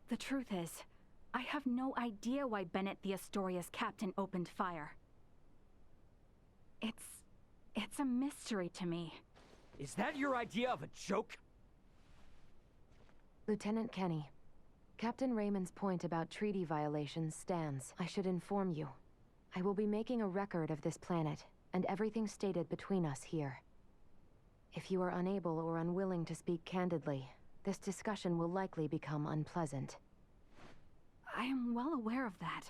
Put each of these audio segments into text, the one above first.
The truth is, I have no idea why Bennett the Aucerius captain opened fire. It's a mystery to me. Is that your idea of a joke? Lieutenant Kenny, Captain Raymond's point about treaty violations stands. I should inform you. I will be making a record of this planet, and everything stated between us here. If you are unable or unwilling to speak candidly, this discussion will likely become unpleasant. I am well aware of that.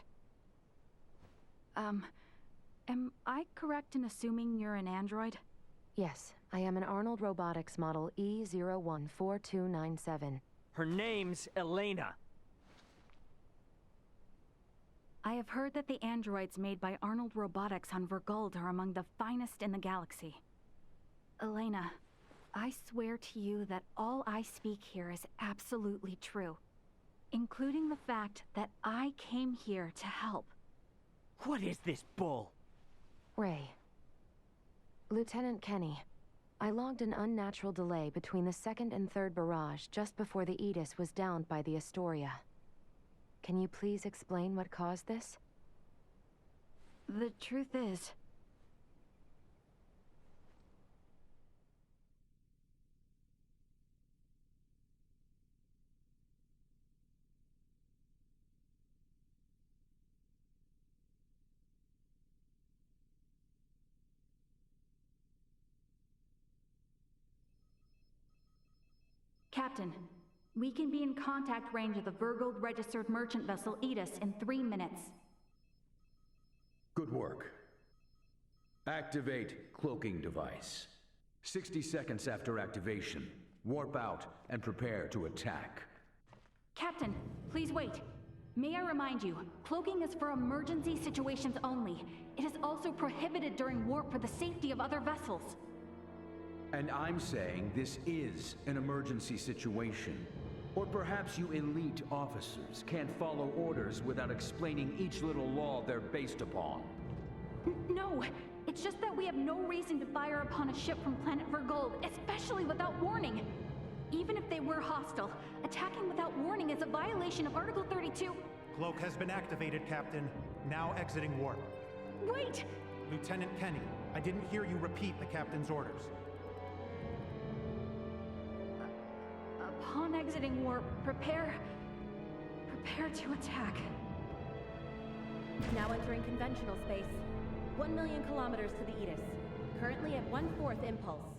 Am I correct in assuming you're an android? Yes, I am an Arnold Robotics model E014297. Her name's Elena. I have heard that the androids made by Arnold Robotics on Verguld are among the finest in the galaxy. Elena, I swear to you that all I speak here is absolutely true, including the fact that I came here to help. What is this bull? Ray. Lieutenant Kenny, I logged an unnatural delay between the second and third barrage just before the Aegis was downed by the Astoria. Can you please explain what caused this? The truth is, Captain, we can be in contact range of the Verguld registered merchant vessel Aegis in 3 minutes. Good work. Activate cloaking device. 60 seconds after activation, warp out and prepare to attack. Captain, please wait. May I remind you, cloaking is for emergency situations only. It is also prohibited during warp for the safety of other vessels. And I'm saying this is an emergency situation. Or perhaps you elite officers can't follow orders without explaining each little law they're based upon. No, it's just that we have no reason to fire upon a ship from planet Verguld, especially without warning. Even if they were hostile, attacking without warning is a violation of Article 32. Cloak has been activated, Captain. Now exiting warp. Wait! Lieutenant Kenny, I didn't hear you repeat the Captain's orders. Upon exiting warp, prepare to attack. Now entering conventional space. 1 million kilometers to the Aegis. Currently at 1/4 impulse.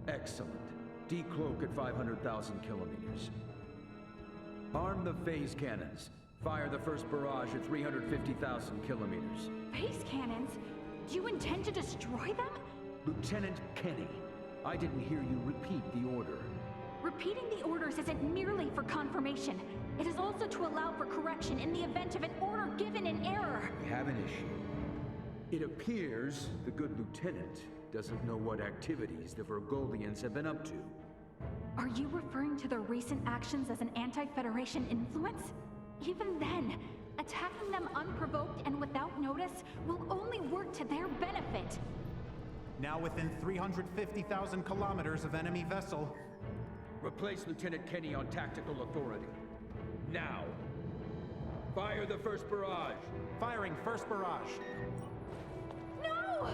Excellent. Decloak at 500,000 kilometers. Arm the phase cannons. Fire the first barrage at 350,000 kilometers. Phase cannons? Do you intend to destroy them? Lieutenant Kenny, I didn't hear you repeat the order. Repeating the orders isn't merely for confirmation. It is also to allow for correction in the event of an order given in error. We have an issue. It appears the good lieutenant doesn't know what activities the Vergoldians have been up to. Are you referring to their recent actions as an anti-Federation influence? Even then, attacking them unprovoked and without notice will only work to their benefit. Now within 350,000 kilometers of enemy vessel. Replace Lieutenant Kenny on tactical authority. Now. Fire the first barrage. Firing first barrage. No!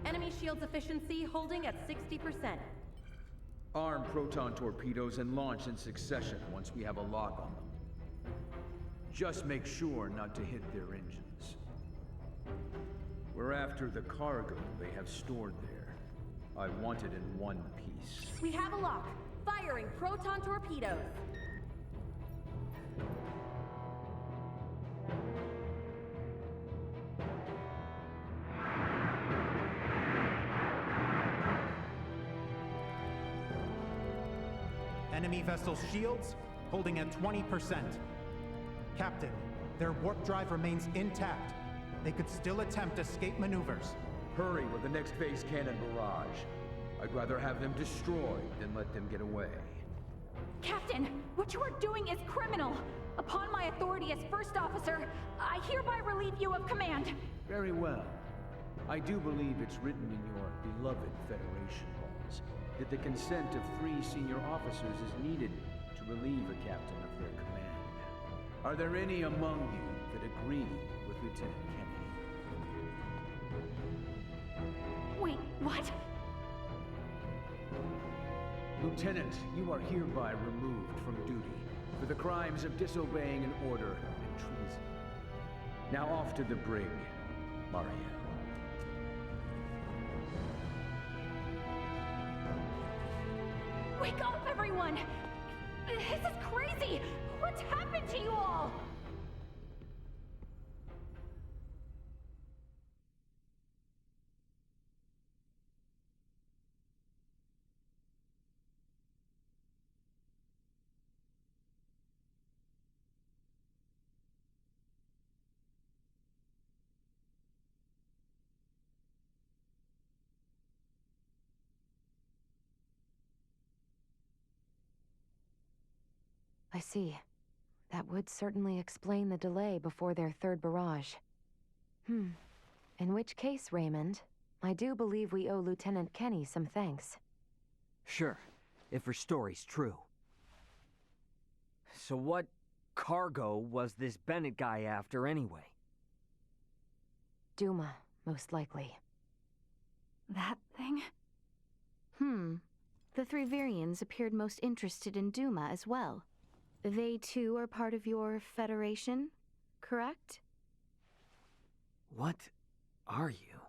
Enemy shields efficiency holding at 60%. Arm proton torpedoes and launch in succession once we have a lock on them. Just make sure not to hit their engines. We're after the cargo they have stored there. I want it in one piece. We have a lock. Firing proton torpedoes. Enemy vessel shields holding at 20%. Captain, their warp drive remains intact. They could still attempt escape maneuvers. Hurry with the next phase cannon barrage. I'd rather have them destroyed than let them get away. Captain, what you are doing is criminal. Upon my authority as first officer, I hereby relieve you of command. Very well. I do believe it's written in your beloved Federation laws that the consent of 3 senior officers is needed to relieve a captain of their command. Are there any among you that agree with Lieutenant Kennedy? Wait, what? Lieutenant, you are hereby removed from duty for the crimes of disobeying an order and treason. Now off to the brig, Marielle. Wake up, everyone! This is crazy! What's happened to you all? I see. That would certainly explain the delay before their third barrage. In which case, Raymond, I do believe we owe Lieutenant Kenny some thanks. Sure, if her story's true. So what cargo was this Bennett guy after anyway? Duma, most likely. That thing? The 3 Virians appeared most interested in Duma as well. They too are part of your Federation, correct? What are you?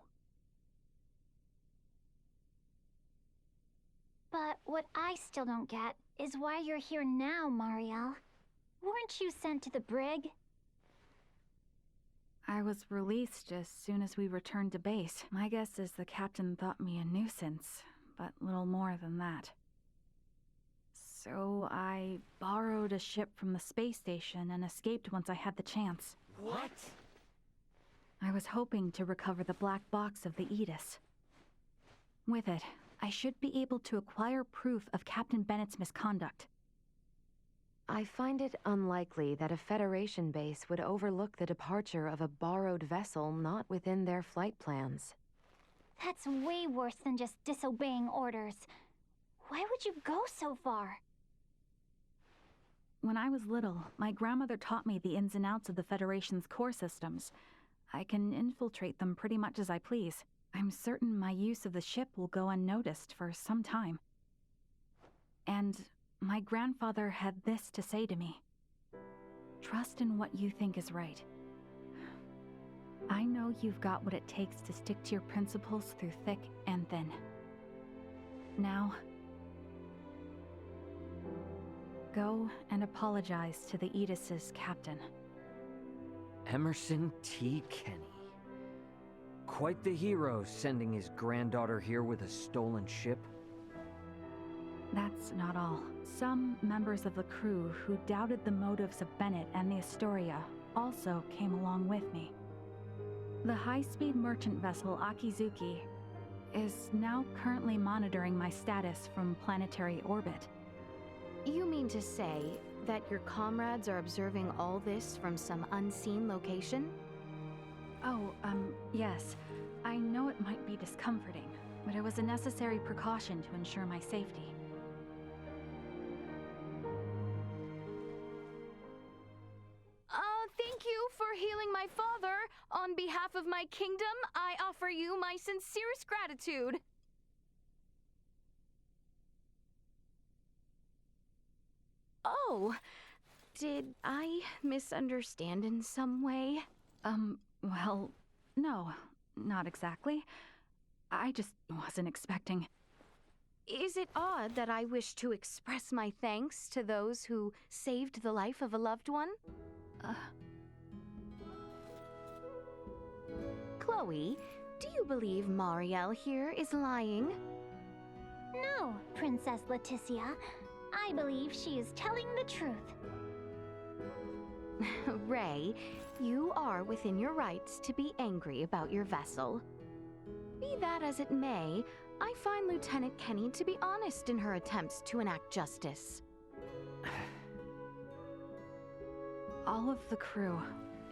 But what I still don't get is why you're here now, Marielle. Weren't you sent to the brig? I was released as soon as we returned to base. My guess is the captain thought me a nuisance, but little more than that. So I borrowed a ship from the space station and escaped once I had the chance. What? I was hoping to recover the black box of the Aegis. With it, I should be able to acquire proof of Captain Bennett's misconduct. I find it unlikely that a Federation base would overlook the departure of a borrowed vessel not within their flight plans. That's way worse than just disobeying orders. Why would you go so far? When I was little, my grandmother taught me the ins and outs of the Federation's core systems. I can infiltrate them pretty much as I please. I'm certain my use of the ship will go unnoticed for some time. And my grandfather had this to say to me. Trust in what you think is right. I know you've got what it takes to stick to your principles through thick and thin. Now, go and apologize to the Aegis's captain. Emerson T. Kenny. Quite the hero, sending his granddaughter here with a stolen ship. That's not all. Some members of the crew who doubted the motives of Bennett and the Astoria also came along with me. The high-speed merchant vessel Akizuki is now currently monitoring my status from planetary orbit. You mean to say that your comrades are observing all this from some unseen location? Oh, yes. I know it might be discomforting, but it was a necessary precaution to ensure my safety. Thank you for healing my father. On behalf of my kingdom, I offer you my sincerest gratitude. Oh, did I misunderstand in some way? Well, no, not exactly. I just wasn't expecting. Is it odd that I wish to express my thanks to those who saved the life of a loved one? Chloe, do you believe Marielle here is lying? No, Princess Leticia. I believe she is telling the truth. Ray, you are within your rights to be angry about your vessel. Be that as it may, I find Lieutenant Kenny to be honest in her attempts to enact justice. All of the crew,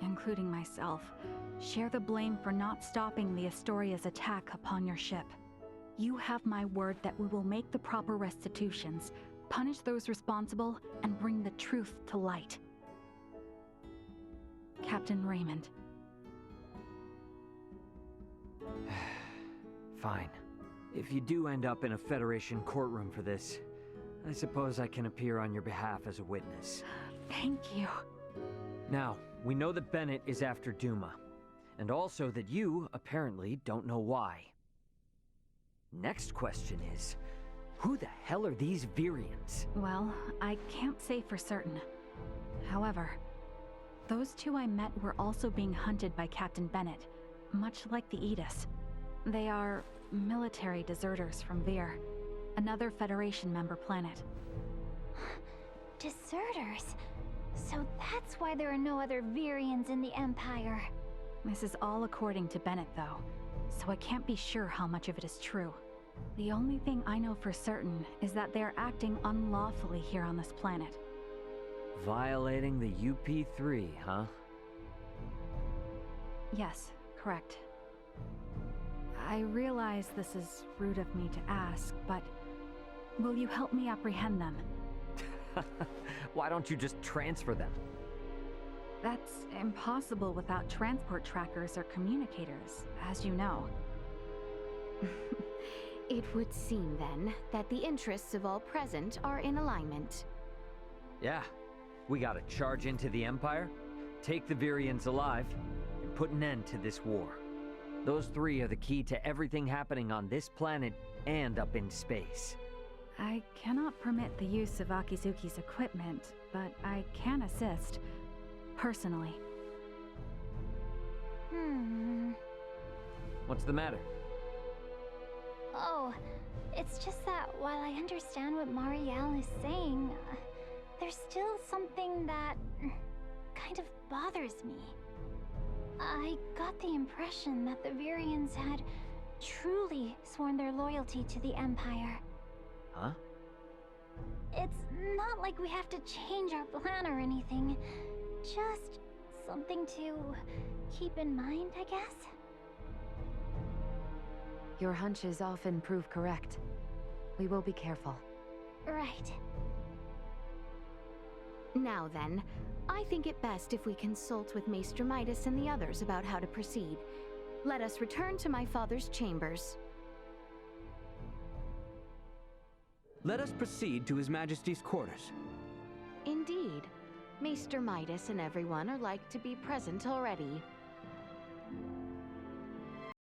including myself, share the blame for not stopping the Astoria's attack upon your ship. You have my word that we will make the proper restitutions, punish those responsible, and bring the truth to light. Captain Raymond. Fine. If you do end up in a Federation courtroom for this, I suppose I can appear on your behalf as a witness. Thank you. Now, we know that Bennett is after Duma, and also that you, apparently, don't know why. Next question is, who the hell are these Virians? Well, I can't say for certain. However, those two I met were also being hunted by Captain Bennett, much like the Aegis. They are military deserters from Vir, another Federation member planet. Deserters? So that's why there are no other Virians in the Empire. This is all according to Bennett, though, so I can't be sure how much of it is true. The only thing I know for certain is that they're acting unlawfully here on this planet. Violating the UP3, huh? Yes, correct. I realize this is rude of me to ask, but will you help me apprehend them? Why don't you just transfer them? That's impossible without transport trackers or communicators, as you know. It would seem, then, that the interests of all present are in alignment. Yeah. We gotta charge into the Empire, take the Virians alive, and put an end to this war. Those three are the key to everything happening on this planet and up in space. I cannot permit the use of Akizuki's equipment, but I can assist, personally. What's the matter? Oh, it's just that while I understand what Marielle is saying, there's still something that kind of bothers me. I got the impression that the Virians had truly sworn their loyalty to the Empire. Huh? It's not like we have to change our plan or anything. Just something to keep in mind, I guess? Your hunches often prove correct. We will be careful. Right. Now then, I think it best if we consult with Maester Midas and the others about how to proceed. Let us return to my father's chambers. Let us proceed to His Majesty's quarters. Indeed. Maester Midas and everyone are like to be present already.